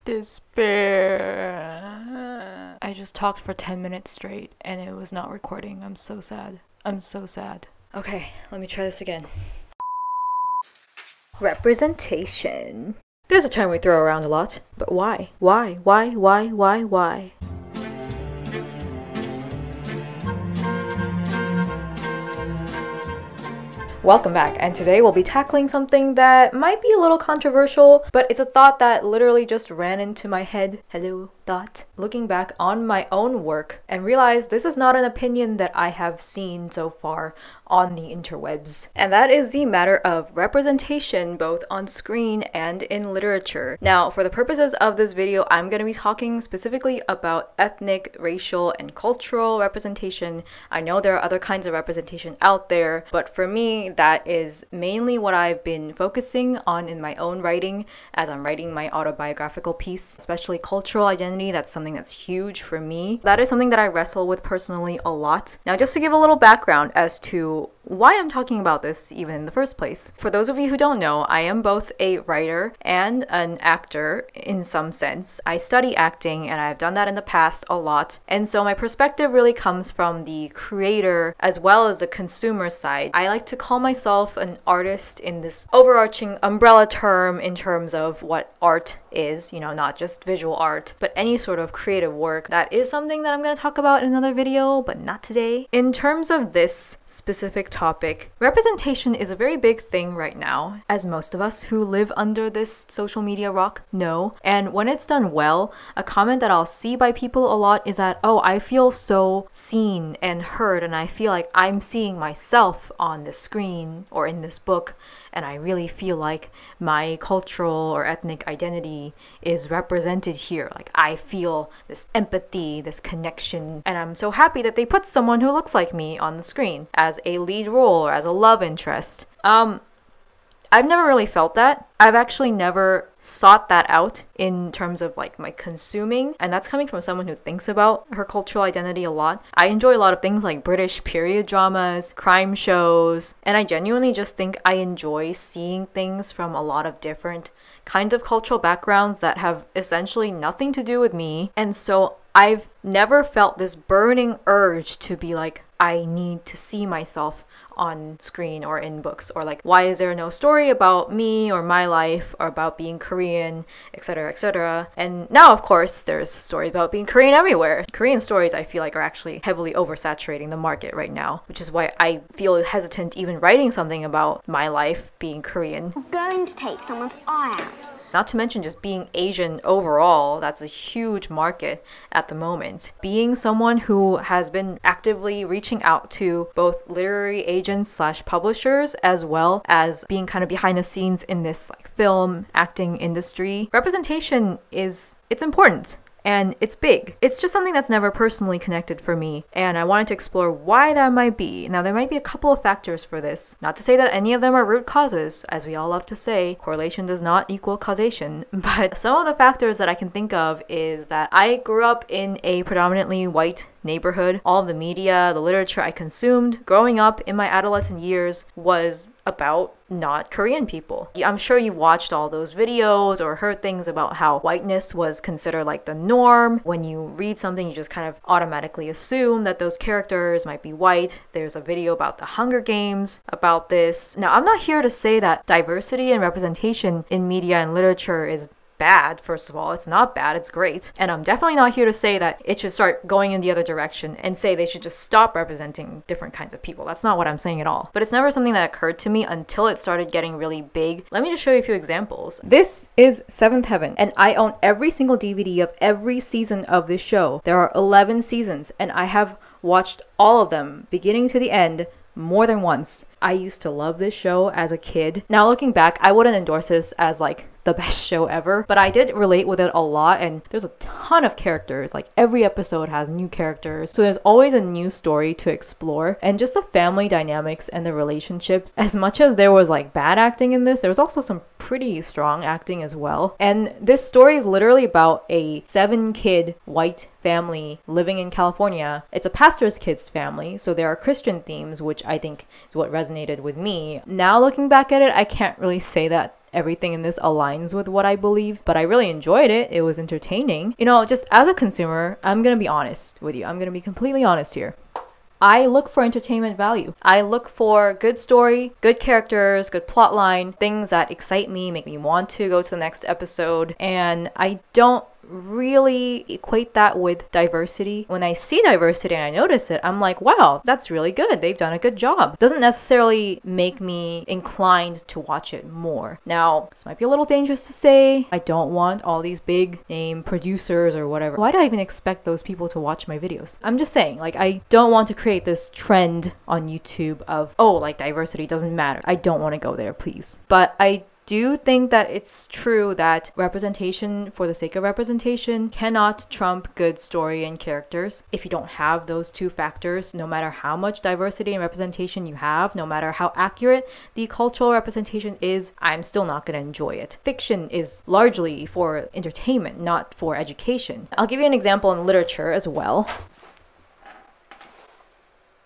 Despair. I just talked for 10 minutes straight and it was not recording. I'm so sad. I'm so sad. Okay, let me try this again. Representation. There's a term we throw around a lot, but why? Why? Welcome back, and today we'll be tackling something that might be a little controversial, but it's a thought that literally just ran into my head. Hello, thought. Looking back on my own work and realized this is not an opinion that I have seen so far on the interwebs. And that is the matter of representation both on screen and in literature. Now, for the purposes of this video, I'm going to be talking specifically about ethnic, racial, and cultural representation. I know there are other kinds of representation out there, but for me, that is mainly what I've been focusing on in my own writing as I'm writing my autobiographical piece, especially cultural identity. That's something that's huge for me. That is something that I wrestle with personally a lot. Now, just to give a little background as to why I'm talking about this even in the first place. For those of you who don't know, I am both a writer and an actor in some sense. I study acting and I've done that in the past a lot. And so my perspective really comes from the creator as well as the consumer side. I like to call myself an artist in this overarching umbrella term in terms of what art is, you know, not just visual art, but any sort of creative work. That is something that I'm going to talk about in another video, but not today. In terms of this specific topic, representation is a very big thing right now, as most of us who live under this social media rock know. And when it's done well, a comment that I'll see by people a lot is that, oh, I feel so seen and heard, and I feel like I'm seeing myself on the screen or in this book, and I really feel like my cultural or ethnic identity is represented here. Like, I feel this empathy, this connection, and I'm so happy that they put someone who looks like me on the screen as a lead role or as a love interest. I've never really felt that. I've actually never sought that out in terms of like my consuming, and that's coming from someone who thinks about her cultural identity a lot. I enjoy a lot of things like British period dramas, crime shows, and I genuinely just think I enjoy seeing things from a lot of different kinds of cultural backgrounds that have essentially nothing to do with me. And so I've never felt this burning urge to be like, I need to see myself on screen or in books, or like, why is there no story about me or my life or about being Korean, etc., etc. And now, of course, there's stories about being Korean everywhere. Korean stories, I feel like, are actually heavily oversaturating the market right now, which is why I feel hesitant even writing something about my life being Korean. I'm going to take someone's eye out. Not to mention just being Asian overall, that's a huge market at the moment. Being someone who has been actively reaching out to both literary agents slash publishers, as well as being kind of behind the scenes in this like film acting industry, representation it's important. And it's big. It's just something that's never personally connected for me, and I wanted to explore why that might be. Now, there might be a couple of factors for this. Not to say that any of them are root causes. As we all love to say, correlation does not equal causation. But some of the factors that I can think of is that I grew up in a predominantly white neighborhood. All of the media, the literature I consumed growing up in my adolescent years was about not Korean people. I'm sure you watched all those videos or heard things about how whiteness was considered like the norm. When you read something, you just kind of automatically assume that those characters might be white. There's a video about the Hunger Games about this. Now, I'm not here to say that diversity and representation in media and literature is bad. First of all, it's not bad, it's great. And I'm definitely not here to say that it should start going in the other direction and say they should just stop representing different kinds of people. That's not what I'm saying at all. But it's never something that occurred to me until it started getting really big. Let me just show you a few examples. This is Seventh Heaven, and I own every single DVD of every season of this show. There are 11 seasons, and I have watched all of them, beginning to the end, more than once. I used to love this show as a kid. Now, looking back, I wouldn't endorse this as like the best show ever, but I did relate with it a lot, and there's a ton of characters. Like, every episode has new characters, so there's always a new story to explore, and just the family dynamics and the relationships. As much as there was like bad acting in this, there was also some pretty strong acting as well. And this story is literally about a 7-kid white family living in California. It's a pastor's kid's family, so there are Christian themes, which I think is what resonated with me. Now, looking back at it, I can't really say that everything in this aligns with what I believe, but I really enjoyed it. It was entertaining. You know, just as a consumer, I'm gonna be honest with you. I'm gonna be completely honest here. I look for entertainment value. I look for good story, good characters, good plot line, things that excite me, make me want to go to the next episode. And I don't really equate that with diversity. When I see diversity and I notice it, I'm like, wow, that's really good. They've done a good job. Doesn't necessarily make me inclined to watch it more. Now, this might be a little dangerous to say. I don't want all these big name producers or whatever. Why do I even expect those people to watch my videos? I'm just saying, like, I don't want to create this trend on YouTube of, oh, like, diversity doesn't matter. I don't want to go there, please. But I do think that it's true that representation for the sake of representation cannot trump good story and characters. If you don't have those two factors, no matter how much diversity and representation you have, no matter how accurate the cultural representation is, I'm still not going to enjoy it. Fiction is largely for entertainment, not for education. I'll give you an example in literature as well.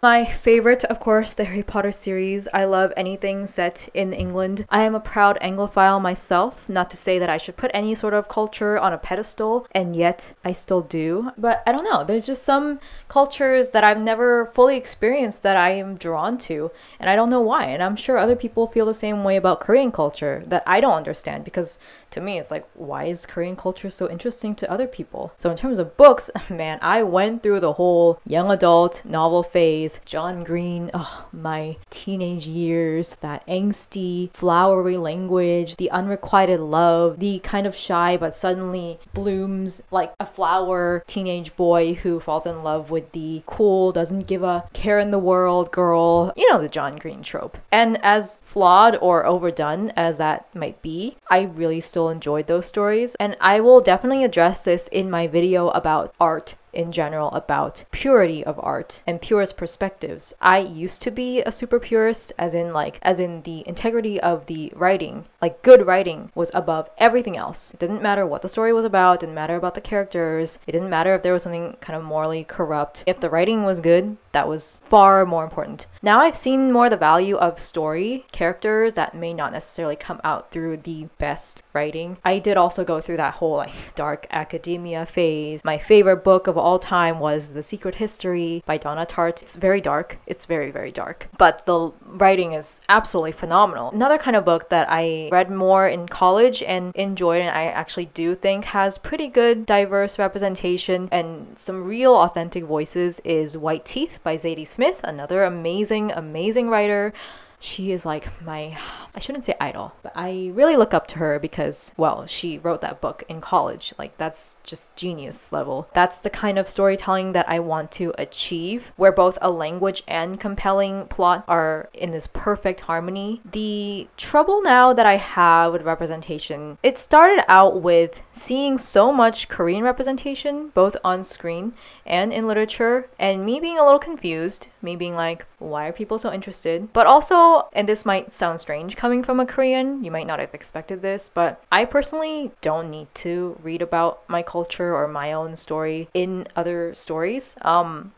My favorite, of course, the Harry Potter series. I love anything set in England. I am a proud Anglophile myself, not to say that I should put any sort of culture on a pedestal, and yet I still do. But I don't know, there's just some cultures that I've never fully experienced that I am drawn to, and I don't know why. And I'm sure other people feel the same way about Korean culture that I don't understand, because to me it's like, why is Korean culture so interesting to other people? So in terms of books, man, I went through the whole young adult novel phase. John Green, oh, my teenage years, that angsty, flowery language, the unrequited love, the kind of shy but suddenly blooms like a flower teenage boy who falls in love with the cool, doesn't give a care in the world girl. You know, the John Green trope. And as flawed or overdone as that might be, I really still enjoyed those stories. And I will definitely address this in my video about art in general, about purity of art and purist perspectives. I used to be a super purist, as in the integrity of the writing. Like, good writing was above everything else. It didn't matter what the story was about, didn't matter about the characters, it didn't matter if there was something kind of morally corrupt. If the writing was good, that was far more important. Now I've seen more the value of story, characters that may not necessarily come out through the best writing. I did also go through that whole dark academia phase. My favorite book of all time was The Secret History by Donna Tartt. It's very dark. It's very, very dark. But the writing is absolutely phenomenal. Another kind of book that I read more in college and enjoyed, and I actually do think has pretty good diverse representation and some real authentic voices, is White Teeth by Zadie Smith, another amazing, amazing writer. She is like my, I shouldn't say idol, but I really look up to her because, well, she wrote that book in college. Like, that's just genius level. That's the kind of storytelling that I want to achieve, where both a language and compelling plot are in this perfect harmony. The trouble now that I have with representation, it started out with seeing so much Korean representation, both on screen and in literature, and me being a little confused, me being like, why are people so interested? But also, and this might sound strange coming from a Korean, you might not have expected this, but I personally don't need to read about my culture or my own story in other stories.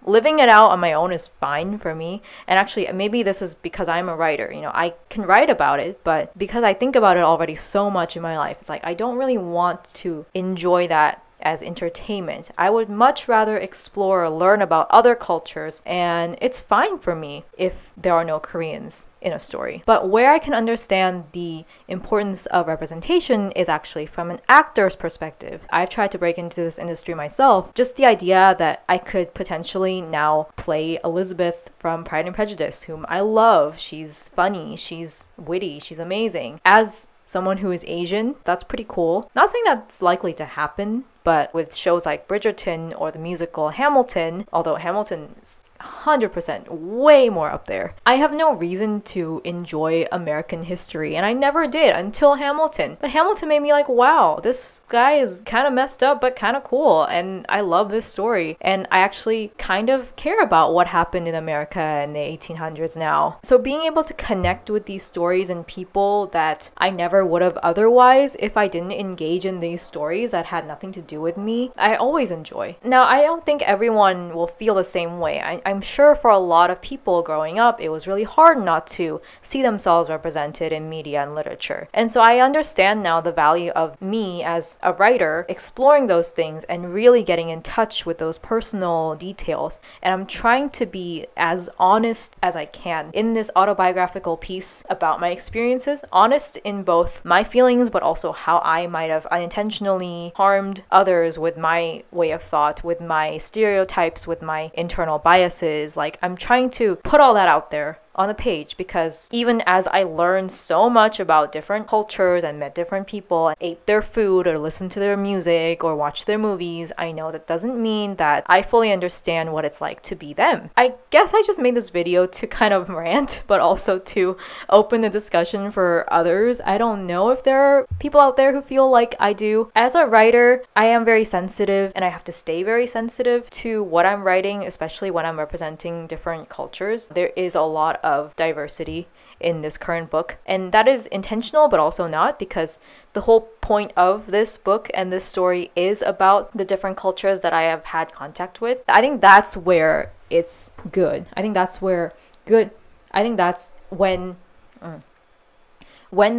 Living it out on my own is fine for me. And actually, maybe this is because I'm a writer. You know, I can write about it, but because I think about it already so much in my life, it's like I don't really want to enjoy that as entertainment. I would much rather explore or learn about other cultures, and it's fine for me if there are no Koreans in a story. But where I can understand the importance of representation is actually from an actor's perspective. I've tried to break into this industry myself. Just the idea that I could potentially now play Elizabeth from Pride and Prejudice, whom I love. She's funny, she's witty, she's amazing. As someone who is Asian, that's pretty cool. Not saying that's likely to happen, but with shows like Bridgerton or the musical Hamilton, although Hamilton is 100% way more up there, I have no reason to enjoy American history, and I never did until Hamilton. But Hamilton made me like, wow, this guy is kind of messed up but kind of cool, and I love this story, and I actually kind of care about what happened in America in the 1800s now. So being able to connect with these stories and people that I never would have otherwise if I didn't engage in these stories that had nothing to do with me, I always enjoy. Now, I don't think everyone will feel the same way. I I'm sure for a lot of people growing up, it was really hard not to see themselves represented in media and literature. And so I understand now the value of me as a writer exploring those things and really getting in touch with those personal details. And I'm trying to be as honest as I can in this autobiographical piece about my experiences, honest in both my feelings, but also how I might have unintentionally harmed others with my way of thought, with my stereotypes, with my internal biases. Like, I'm trying to put all that out there on the page, because even as I learned so much about different cultures and met different people and ate their food or listened to their music or watched their movies, I know that doesn't mean that I fully understand what it's like to be them. I guess I just made this video to kind of rant, but also to open the discussion for others. I don't know if there are people out there who feel like I do. As a writer, I am very sensitive, and I have to stay very sensitive to what I'm writing, especially when I'm representing different cultures. There is a lot of diversity in this current book, and that is intentional but also not, because the whole point of this book and this story is about the different cultures that I have had contact with. I think that's where it's good. I think that's when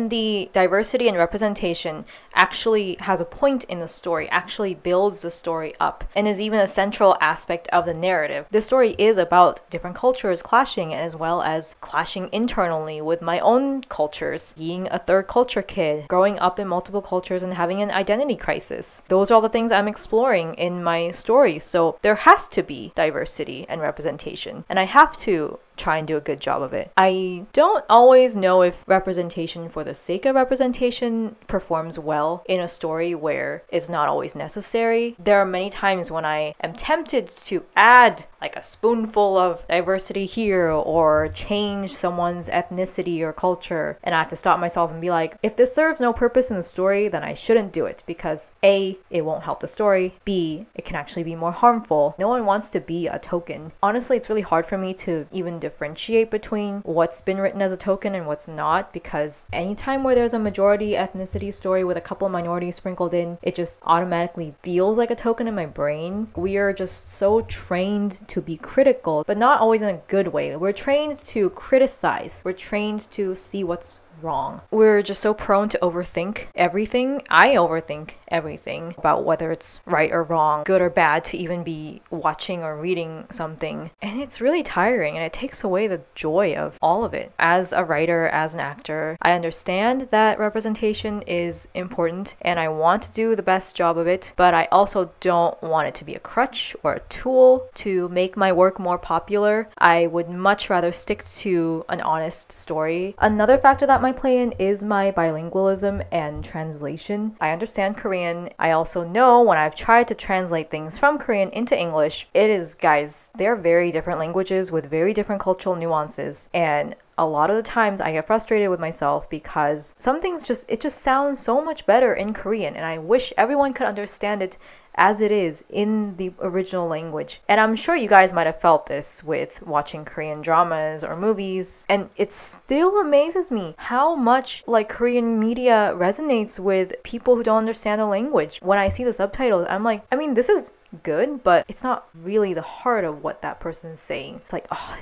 the diversity and representation actually has a point in the story, actually builds the story up, and is even a central aspect of the narrative. The story is about different cultures clashing, as well as clashing internally with my own cultures, being a third culture kid, growing up in multiple cultures and having an identity crisis. Those are all the things I'm exploring in my story, so there has to be diversity and representation, and I have to try and do a good job of it. I don't always know if representation for the sake of representation performs well in a story where it's not always necessary. There are many times when I am tempted to add like a spoonful of diversity here or change someone's ethnicity or culture, and I have to stop myself and be like, if this serves no purpose in the story, then I shouldn't do it, because A, it won't help the story, B, it can actually be more harmful. No one wants to be a token. Honestly, it's really hard for me to even differentiate between what's been written as a token and what's not, because anytime where there's a majority ethnicity story with a couple of minorities sprinkled in, it just automatically feels like a token in my brain. We are just so trained to be critical, but not always in a good way. We're trained to criticize. We're trained to see what's wrong. We're just so prone to overthink everything. I overthink everything about whether it's right or wrong, good or bad, to even be watching or reading something. And it's really tiring, and it takes away the joy of all of it. As a writer, as an actor, I understand that representation is important and I want to do the best job of it, but I also don't want it to be a crutch or a tool to make my work more popular. I would much rather stick to an honest story. Another factor that might play in is my bilingualism and translation. I understand Korean. I also know when I've tried to translate things from Korean into English, it is, guys, they're very different languages with very different cultural nuances, and a lot of the times I get frustrated with myself because some things it just sounds so much better in Korean, and I wish everyone could understand it as it is in the original language. And I'm sure you guys might have felt this with watching Korean dramas or movies, and it still amazes me how much like Korean media resonates with people who don't understand the language. When I see the subtitles, I'm like, I mean, this is good, but it's not really the heart of what that person's saying. It's like, oh,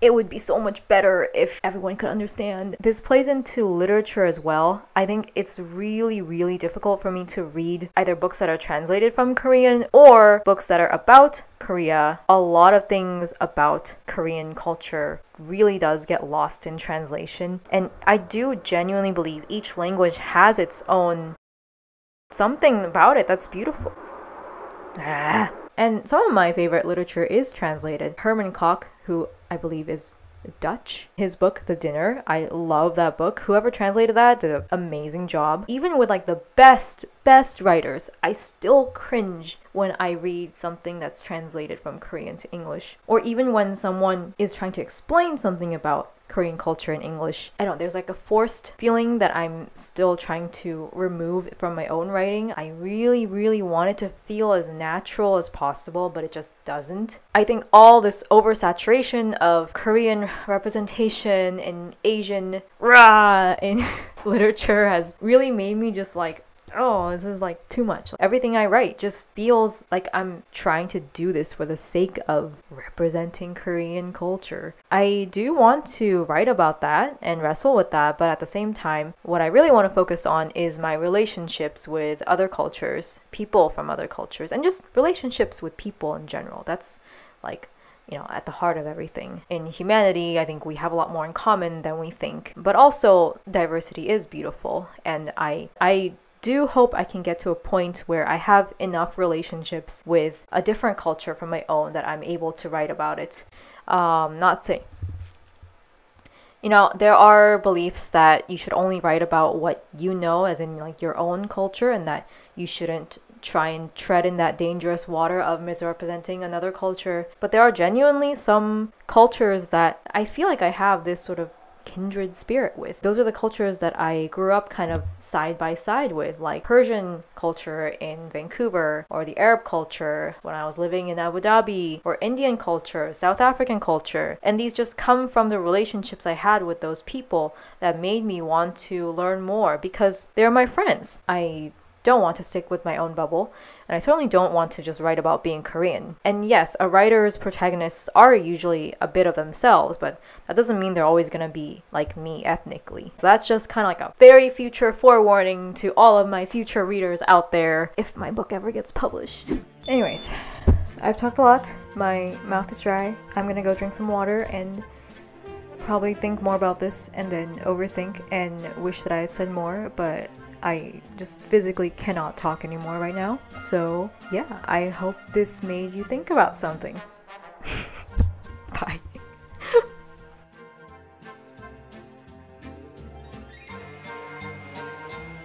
it would be so much better if everyone could understand. This plays into literature as well. I think it's really, really difficult for me to read either books that are translated from Korean or books that are about Korea. A lot of things about Korean culture really does get lost in translation, and I do genuinely believe each language has its own something about it that's beautiful. And some of my favorite literature is translated. Herman Koch, who I believe is Dutch, his book The Dinner, I love that book. Whoever translated that did an amazing job. Even with like the best writers, I still cringe when I read something that's translated from Korean to English, or even when someone is trying to explain something about Korean culture in English. I don't, there's like a forced feeling that I'm still trying to remove from my own writing. I really, really want it to feel as natural as possible, but it just doesn't. I think all this oversaturation of Korean representation and Asian in literature has really made me just like, oh, this is like too much. Everything I write just feels like I'm trying to do this for the sake of representing Korean culture. I do want to write about that and wrestle with that, but at the same time, what I really want to focus on is my relationships with other cultures, people from other cultures, and just relationships with people in general. That's like, you know, at the heart of everything. In humanity, I think we have a lot more in common than we think. But also, diversity is beautiful. And I do hope I can get to a point where I have enough relationships with a different culture from my own that I'm able to write about it. Not saying, you know, there are beliefs that you should only write about what you know, as in like your own culture, and that you shouldn't try and tread in that dangerous water of misrepresenting another culture. But there are genuinely some cultures that I feel like I have this sort of kindred spirit with. Those are the cultures that I grew up kind of side by side with, like Persian culture in Vancouver, or the Arab culture when I was living in Abu Dhabi, or Indian culture, South African culture. And these just come from the relationships I had with those people that made me want to learn more, because they're my friends. I don't want to stick with my own bubble, and I certainly don't want to just write about being Korean. And yes, a writer's protagonists are usually a bit of themselves, but that doesn't mean they're always gonna be like me ethnically. So that's just kind of like a very future forewarning to all of my future readers out there, if my book ever gets published. Anyways, I've talked a lot, my mouth is dry, I'm gonna go drink some water and probably think more about this, and then overthink and wish that I had said more, but I just physically cannot talk anymore right now. So yeah, I hope this made you think about something.